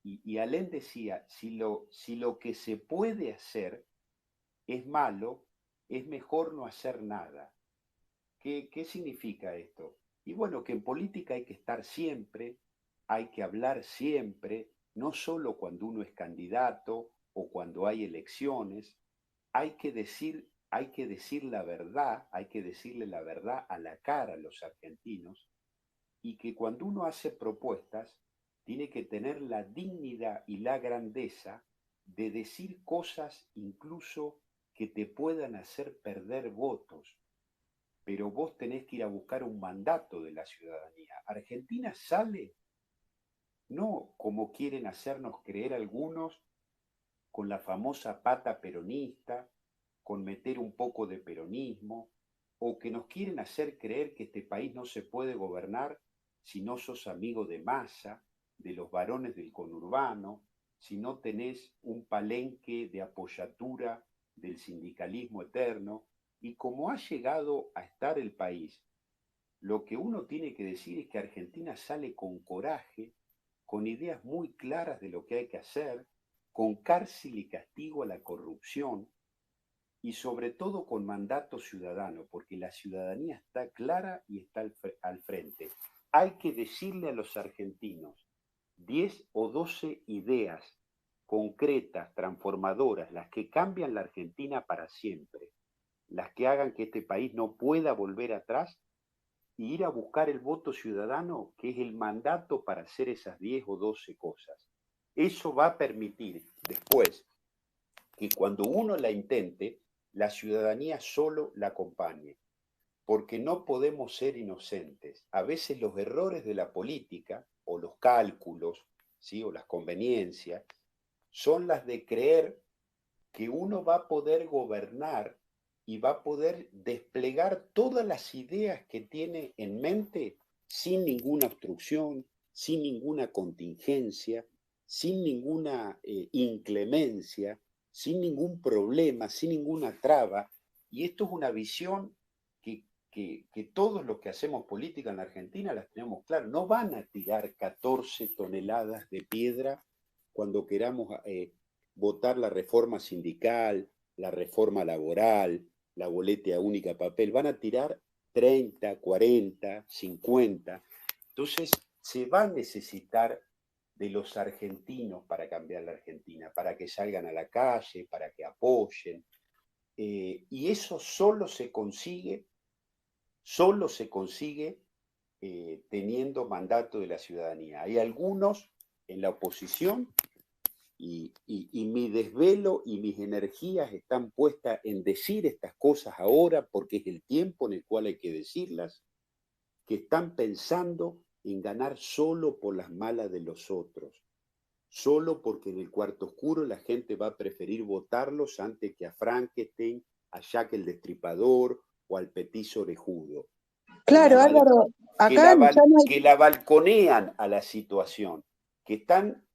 Y Alén decía, si lo que se puede hacer es malo, es mejor no hacer nada. ¿Qué significa esto? Y bueno, que en política hay que estar siempre, hay que hablar siempre, no solo cuando uno es candidato o cuando hay elecciones, hay que decir la verdad, hay que decirle la verdad a la cara a los argentinos, y que cuando uno hace propuestas, tiene que tener la dignidad y la grandeza de decir cosas incluso que te puedan hacer perder votos, pero vos tenés que ir a buscar un mandato de la ciudadanía. Argentina sale, no como quieren hacernos creer algunos, con la famosa pata peronista, con meter un poco de peronismo, o que nos quieren hacer creer que este país no se puede gobernar si no sos amigo de Massa, de los varones del conurbano, si no tenés un palenque de apoyatura del sindicalismo eterno. Y como ha llegado a estar el país, lo que uno tiene que decir es que Argentina sale con coraje, con ideas muy claras de lo que hay que hacer, con cárcel y castigo a la corrupción y sobre todo con mandato ciudadano, porque la ciudadanía está clara y está al frente. Hay que decirle a los argentinos 10 o 12 ideas concretas, transformadoras, las que cambian la Argentina para siempre, las que hagan que este país no pueda volver atrás, y ir a buscar el voto ciudadano, que es el mandato para hacer esas 10 o 12 cosas. Eso va a permitir después que cuando uno la intente, la ciudadanía solo la acompañe, porque no podemos ser inocentes. A veces los errores de la política, o los cálculos, ¿sí?, o las conveniencias, son las de creer que uno va a poder gobernar y va a poder desplegar todas las ideas que tiene en mente sin ninguna obstrucción, sin ninguna contingencia, sin ninguna inclemencia, sin ningún problema, sin ninguna traba. Y esto es una visión que todos los que hacemos política en la Argentina las tenemos claras. No van a tirar 14 toneladas de piedra cuando queramos votar la reforma sindical, la reforma laboral, la boleta única papel. Van a tirar 30, 40, 50. Entonces, se va a necesitar de los argentinos para cambiar la Argentina, para que salgan a la calle, para que apoyen. Y eso solo se consigue teniendo mandato de la ciudadanía. Hay algunos en la oposición y mi desvelo y mis energías están puestas en decir estas cosas ahora porque es el tiempo en el cual hay que decirlas, que están pensando en ganar solo por las malas de los otros, solo porque en el cuarto oscuro la gente va a preferir votarlos antes que a Frankenstein, a Jack el Destripador o al Petiso Orejudo. Claro, Álvaro, acá ya no hay... que la balconean a la situación, que están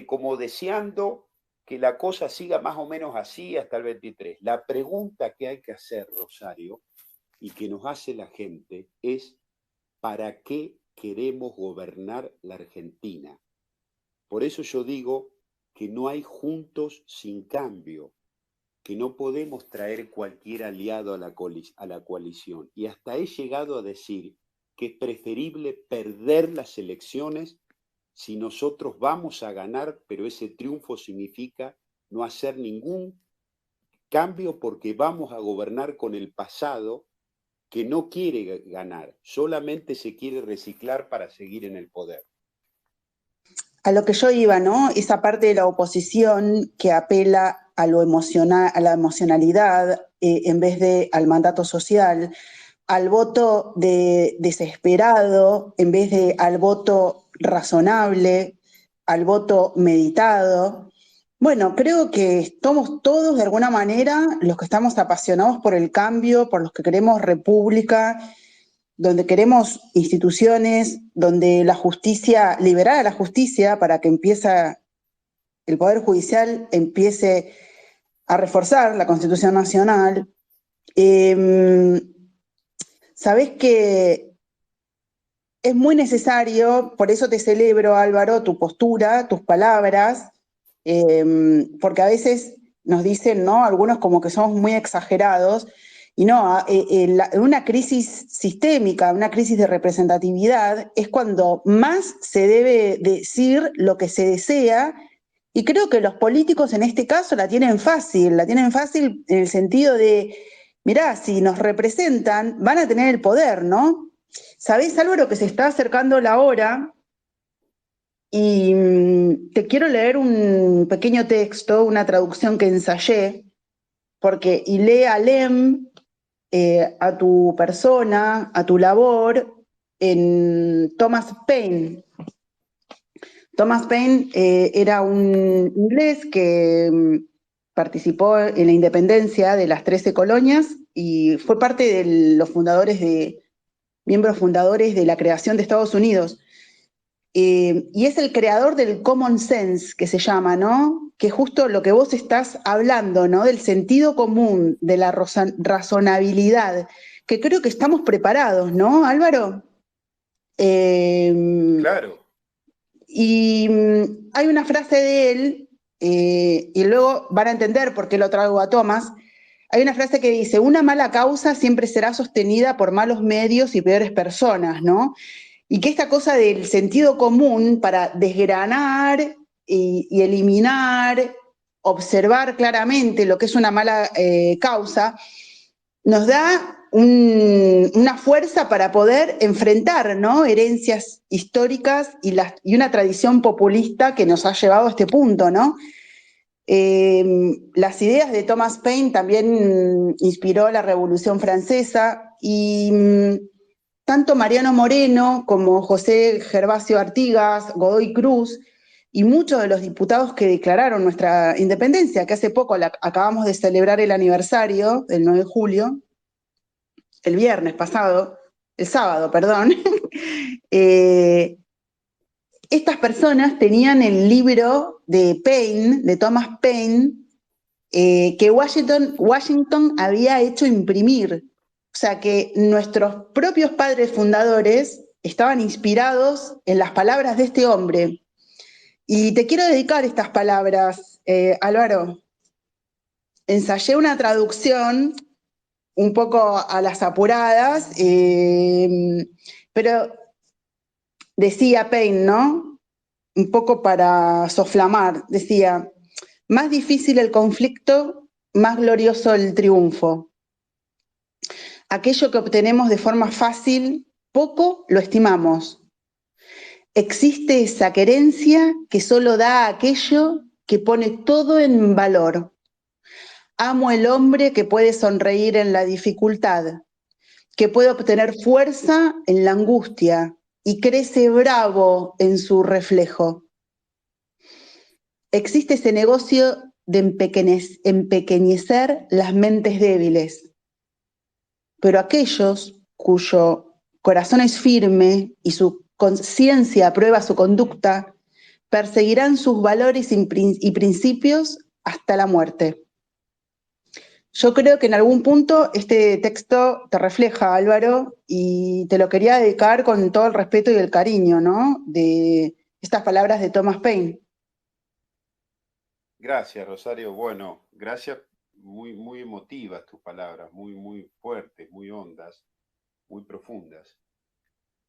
como deseando que la cosa siga más o menos así hasta el 23. La pregunta que hay que hacer, Rosario, y que nos hace la gente es, ¿para qué queremos gobernar la Argentina. Por eso yo digo que no hay juntos sin cambio, que no podemos traer cualquier aliado a la coalición. Y hasta he llegado a decir que es preferible perder las elecciones si nosotros vamos a ganar, pero ese triunfo significa no hacer ningún cambio porque vamos a gobernar con el pasado que no quiere ganar, solamente se quiere reciclar para seguir en el poder. A lo que yo iba, ¿no? Esa parte de la oposición que apela a lo emocional, a la emocionalidad en vez de al mandato social, al voto desesperado en vez de al voto razonable, al voto meditado. Bueno, creo que somos todos de alguna manera los que estamos apasionados por el cambio, por los que queremos república, donde queremos instituciones, donde la justicia, liberar a la justicia para que el Poder Judicial empiece a reforzar la Constitución Nacional. Sabés que es muy necesario, por eso te celebro, Álvaro, tu postura, tus palabras, porque a veces nos dicen, ¿no? Algunos como que somos muy exagerados, y no, una crisis sistémica, una crisis de representatividad, es cuando más se debe decir lo que se desea, y creo que los políticos en este caso la tienen fácil en el sentido de, mirá, si nos representan, van a tener el poder, ¿no? ¿Sabés, Álvaro, que se está acercando la hora? Y te quiero leer un pequeño texto, una traducción que ensayé, porque Ile Alem, a tu persona, a tu labor, en Thomas Paine. Thomas Paine era un inglés que participó en la independencia de las 13 colonias y fue parte de los miembros fundadores de la creación de Estados Unidos. Y es el creador del common sense, que se llama, ¿no? Que justo lo que vos estás hablando, ¿no? Del sentido común, de la razonabilidad, que creo que estamos preparados, ¿no, Álvaro? Claro. Y hay una frase de él, y luego van a entender por qué lo traigo a Thomas. Hay una frase que dice, una mala causa siempre será sostenida por malos medios y peores personas, ¿no? Y que esta cosa del sentido común para desgranar y eliminar, observar claramente lo que es una mala causa, nos da una fuerza para poder enfrentar, ¿no? Herencias históricas y una tradición populista que nos ha llevado a este punto, ¿no? Las ideas de Thomas Paine también inspiró la Revolución Francesa y tanto Mariano Moreno como José Gervasio Artigas, Godoy Cruz y muchos de los diputados que declararon nuestra independencia, que hace poco acabamos de celebrar el aniversario del 9 de julio, el viernes pasado, el sábado, perdón, estas personas tenían el libro de Paine, de Thomas Paine, que Washington había hecho imprimir. O sea que nuestros propios padres fundadores estaban inspirados en las palabras de este hombre. Y te quiero dedicar estas palabras, Álvaro. Ensayé una traducción un poco a las apuradas, pero decía Paine, ¿no? Un poco para soflamar, decía, más difícil el conflicto, más glorioso el triunfo. Aquello que obtenemos de forma fácil, poco lo estimamos. Existe esa querencia que solo da a aquello que pone todo en valor. Amo el hombre que puede sonreír en la dificultad, que puede obtener fuerza en la angustia y crece bravo en su reflejo. Existe ese negocio de empequeñecer las mentes débiles, pero aquellos cuyo corazón es firme y su conciencia aprueba su conducta, perseguirán sus valores y principios hasta la muerte. Yo creo que en algún punto este texto te refleja, Álvaro, y te lo quería dedicar con todo el respeto y el cariño, ¿no? De estas palabras de Thomas Paine. Gracias, Rosario. Bueno, gracias. Muy, muy emotivas tus palabras, muy, muy fuertes, muy hondas, muy profundas.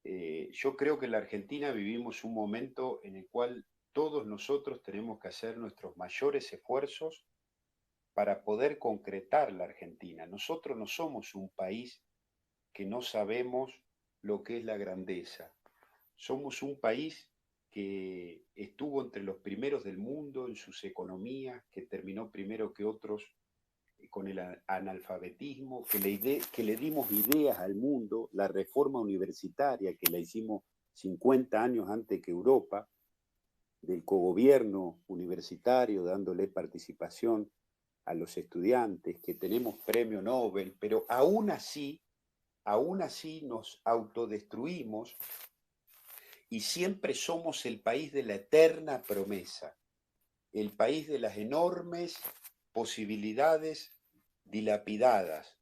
Yo creo que en la Argentina vivimos un momento en el cual todos nosotros tenemos que hacer nuestros mayores esfuerzos para poder concretar la Argentina. Nosotros no somos un país que no sabemos lo que es la grandeza. Somos un país que estuvo entre los primeros del mundo en sus economías, que terminó primero que otros con el analfabetismo, que le dimos ideas al mundo, la reforma universitaria que la hicimos 50 años antes que Europa, del cogobierno universitario, dándole participación a los estudiantes, que tenemos premio Nobel, pero aún así nos autodestruimos y siempre somos el país de la eterna promesa, el país de las enormes posibilidades dilapidadas.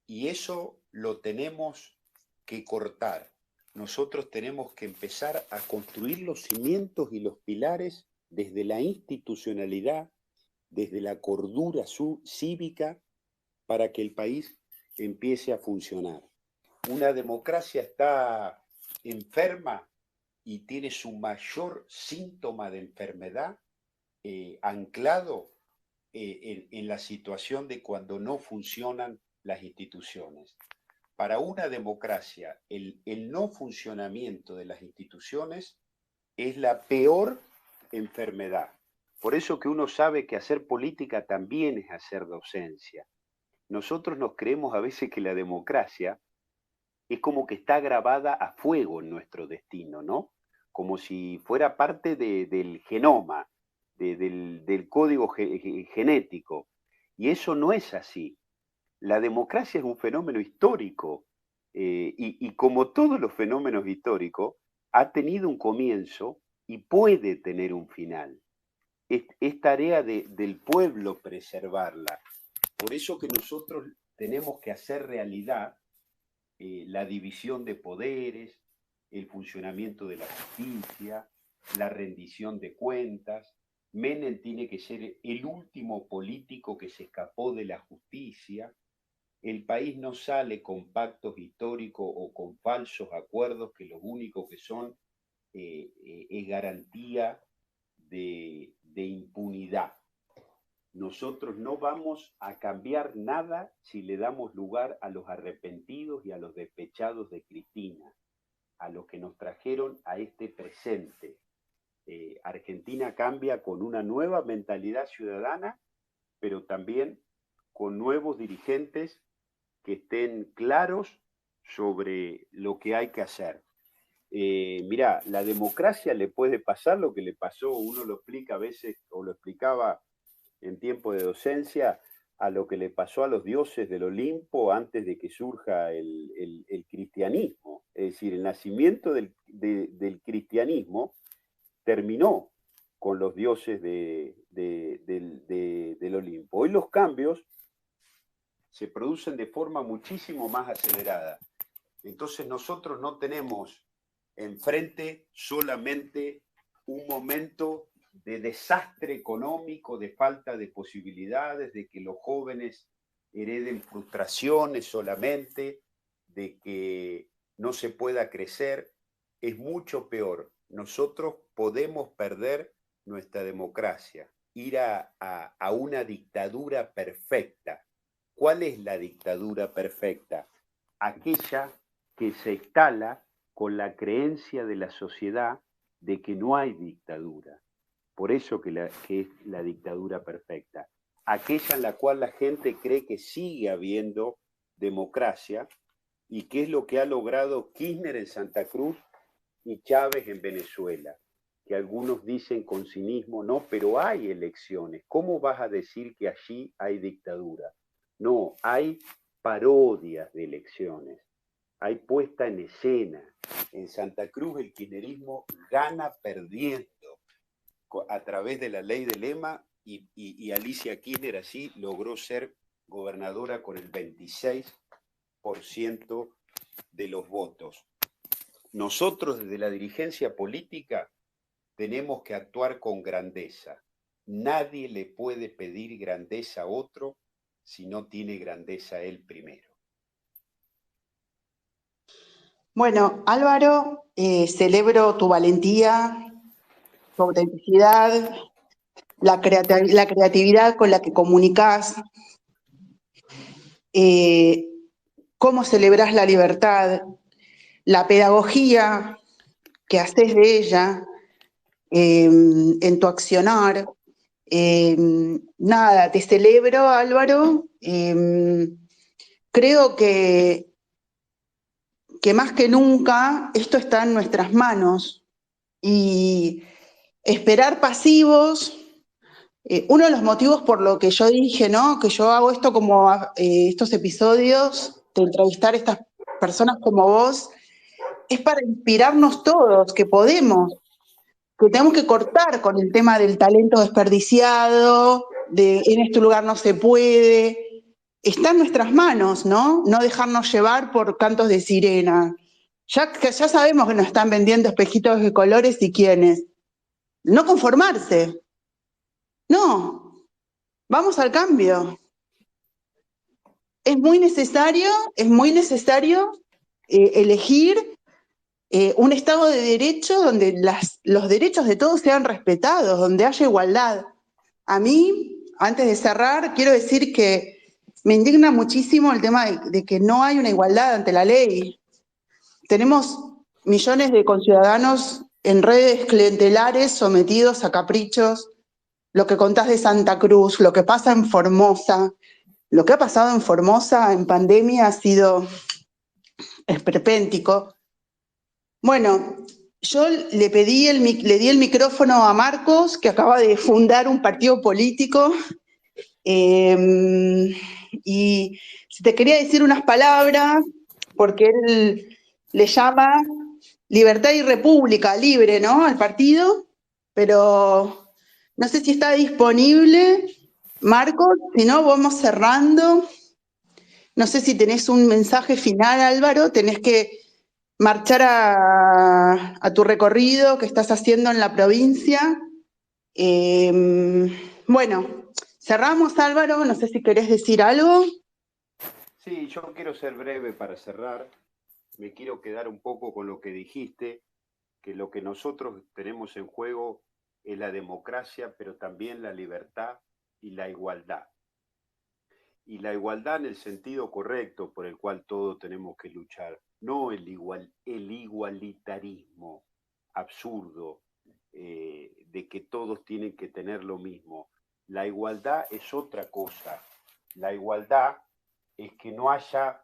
Y eso lo tenemos que cortar. Nosotros tenemos que empezar a construir los cimientos y los pilares desde la institucionalidad, desde la cordura cívica, para que el país empiece a funcionar. Una democracia está enferma y tiene su mayor síntoma de enfermedad anclado en la situación de cuando no funcionan las instituciones. Para una democracia, el no funcionamiento de las instituciones es la peor enfermedad. Por eso que uno sabe que hacer política también es hacer docencia. Nosotros nos creemos a veces que la democracia es como que está grabada a fuego en nuestro destino, ¿no? Como si fuera parte del genoma, del código genético. Y eso no es así. La democracia es un fenómeno histórico y como todos los fenómenos históricos, ha tenido un comienzo y puede tener un final. Es tarea del pueblo preservarla. Por eso que nosotros tenemos que hacer realidad la división de poderes, el funcionamiento de la justicia, la rendición de cuentas. Menem tiene que ser el último político que se escapó de la justicia. El país no sale con pactos históricos o con falsos acuerdos que lo único que son es garantía de impunidad. Nosotros no vamos a cambiar nada si le damos lugar a los arrepentidos y a los despechados de Cristina, a los que nos trajeron a este presente. Argentina cambia con una nueva mentalidad ciudadana, pero también con nuevos dirigentes que estén claros sobre lo que hay que hacer. Mirá, la democracia le puede pasar lo que le pasó, uno lo explica a veces, o lo explicaba en tiempo de docencia, a lo que le pasó a los dioses del Olimpo antes de que surja el cristianismo. Es decir, el nacimiento del cristianismo terminó con los dioses del Olimpo. Hoy los cambios se producen de forma muchísimo más acelerada. Entonces nosotros no tenemos enfrente solamente un momento de desastre económico, de falta de posibilidades, de que los jóvenes hereden frustraciones solamente, de que no se pueda crecer. Es mucho peor. Nosotros podemos perder nuestra democracia, ir a una dictadura perfecta. ¿Cuál es la dictadura perfecta? Aquella que se instala con la creencia de la sociedad de que no hay dictadura. Por eso que es la dictadura perfecta. Aquella en la cual la gente cree que sigue habiendo democracia y que es lo que ha logrado Kirchner en Santa Cruz y Chávez en Venezuela, que algunos dicen con cinismo, no, pero hay elecciones. ¿Cómo vas a decir que allí hay dictadura? No, hay parodias de elecciones, hay puesta en escena. En Santa Cruz el kirchnerismo gana perdiendo a través de la ley de Lema y Alicia Kirchner así logró ser gobernadora con el 26% de los votos. Nosotros desde la dirigencia política tenemos que actuar con grandeza. Nadie le puede pedir grandeza a otro si no tiene grandeza él primero. Bueno, Álvaro, celebro tu valentía, tu autenticidad, la creatividad con la que comunicás, cómo celebrás la libertad, la pedagogía que haces de ella en tu accionar. Nada, te celebro, Álvaro. Creo que más que nunca esto está en nuestras manos y esperar pasivos. Uno de los motivos por lo que yo dije, ¿no? Que yo hago esto como estos episodios de entrevistar a estas personas como vos, es para inspirarnos todos, que podemos, que tenemos que cortar con el tema del talento desperdiciado, de en este lugar no se puede. Está en nuestras manos, ¿no? No dejarnos llevar por cantos de sirena. Ya sabemos que nos están vendiendo espejitos de colores y quiénes. No conformarse. No, vamos al cambio. Es muy necesario elegir un Estado de Derecho donde los derechos de todos sean respetados, donde haya igualdad. A mí, antes de cerrar, quiero decir que me indigna muchísimo el tema de que no hay una igualdad ante la ley. Tenemos millones de conciudadanos en redes clientelares sometidos a caprichos. Lo que contás de Santa Cruz, lo que pasa en Formosa, lo que ha pasado en Formosa en pandemia ha sido esperpéntico. Bueno, yo le di el micrófono a Marcos, que acaba de fundar un partido político, y te quería decir unas palabras, porque él le llama Libertad y República, libre, ¿no? Al partido, pero no sé si está disponible. Marcos, si no, vamos cerrando. No sé si tenés un mensaje final, Álvaro, tenés que marchar a tu recorrido que estás haciendo en la provincia. Bueno, cerramos, Álvaro, no sé si querés decir algo. Sí, yo quiero ser breve para cerrar. Me quiero quedar un poco con lo que dijiste, que lo que nosotros tenemos en juego es la democracia, pero también la libertad y la igualdad. Y la igualdad en el sentido correcto por el cual todos tenemos que luchar, no el igualitarismo absurdo de que todos tienen que tener lo mismo. La igualdad es otra cosa. La igualdad es que no haya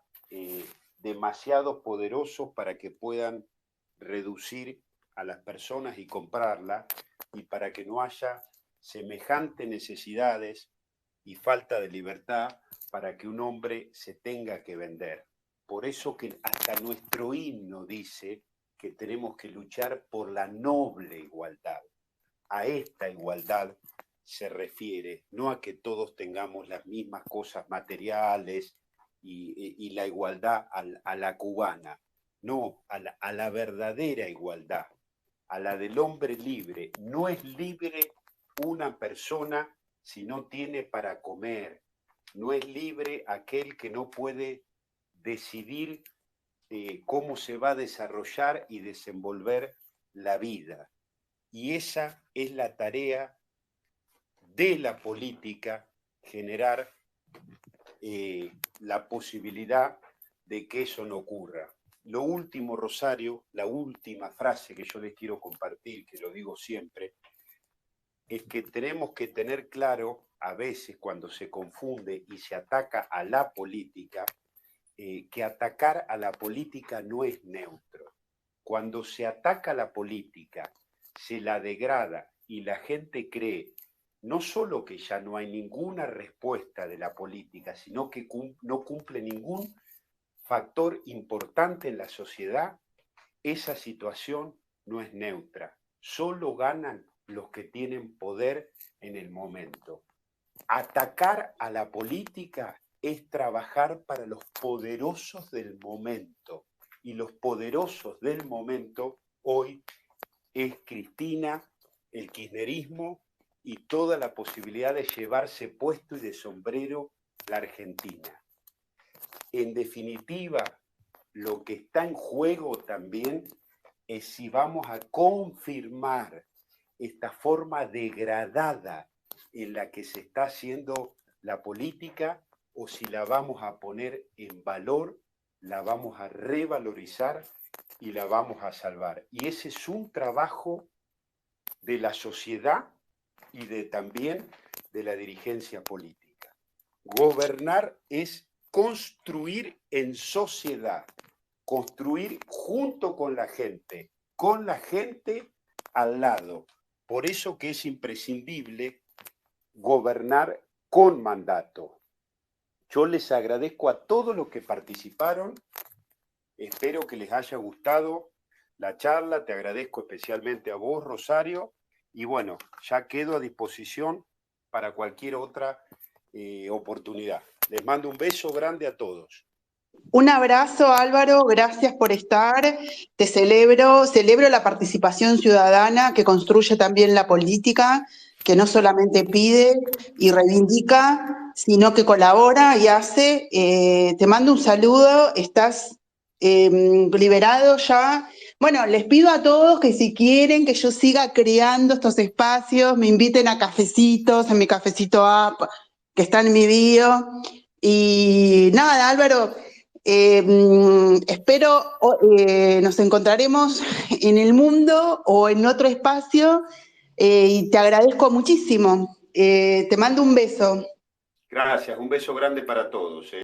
demasiados poderosos para que puedan reducir a las personas y comprarla, y para que no haya semejantes necesidades y falta de libertad para que un hombre se tenga que vender. Por eso que hasta nuestro himno dice que tenemos que luchar por la noble igualdad. A esta igualdad se refiere, no a que todos tengamos las mismas cosas materiales y la igualdad a la cubana, no, a la verdadera igualdad, a la del hombre libre. No es libre una persona si no tiene para comer. No es libre aquel que no puede decidir cómo se va a desarrollar y desenvolver la vida. Y esa es la tarea de la política, generar la posibilidad de que eso no ocurra. Lo último, Rosario, la última frase que yo les quiero compartir, que lo digo siempre, es que tenemos que tener claro, a veces cuando se confunde y se ataca a la política, que atacar a la política no es neutro. Cuando se ataca a la política, se la degrada y la gente cree no solo que ya no hay ninguna respuesta de la política, sino que no cumple ningún factor importante en la sociedad, esa situación no es neutra. Solo ganan los que tienen poder en el momento. Atacar a la política es trabajar para los poderosos del momento. Y los poderosos del momento hoy es Cristina, el kirchnerismo y toda la posibilidad de llevarse puesto y de sombrero la Argentina. En definitiva, lo que está en juego también es si vamos a confirmar esta forma degradada en la que se está haciendo la política o si la vamos a poner en valor, la vamos a revalorizar y la vamos a salvar. Y ese es un trabajo de la sociedad y también de la dirigencia política. Gobernar es construir en sociedad, construir junto con la gente al lado. Por eso que es imprescindible gobernar con mandato. Yo les agradezco a todos los que participaron. Espero que les haya gustado la charla. Te agradezco especialmente a vos, Rosario. Y bueno, ya quedo a disposición para cualquier otra oportunidad. Les mando un beso grande a todos. Un abrazo, Álvaro, gracias por estar. Te celebro la participación ciudadana que construye también la política, que no solamente pide y reivindica, sino que colabora y hace. Te mando un saludo, estás liberado ya. Bueno, les pido a todos que si quieren que yo siga creando estos espacios, me inviten a cafecitos, en mi cafecito app, que está en mi bio. Y nada, Álvaro, espero nos encontraremos en el mundo o en otro espacio y te agradezco muchísimo. Te mando un beso. Gracias, un beso grande para todos.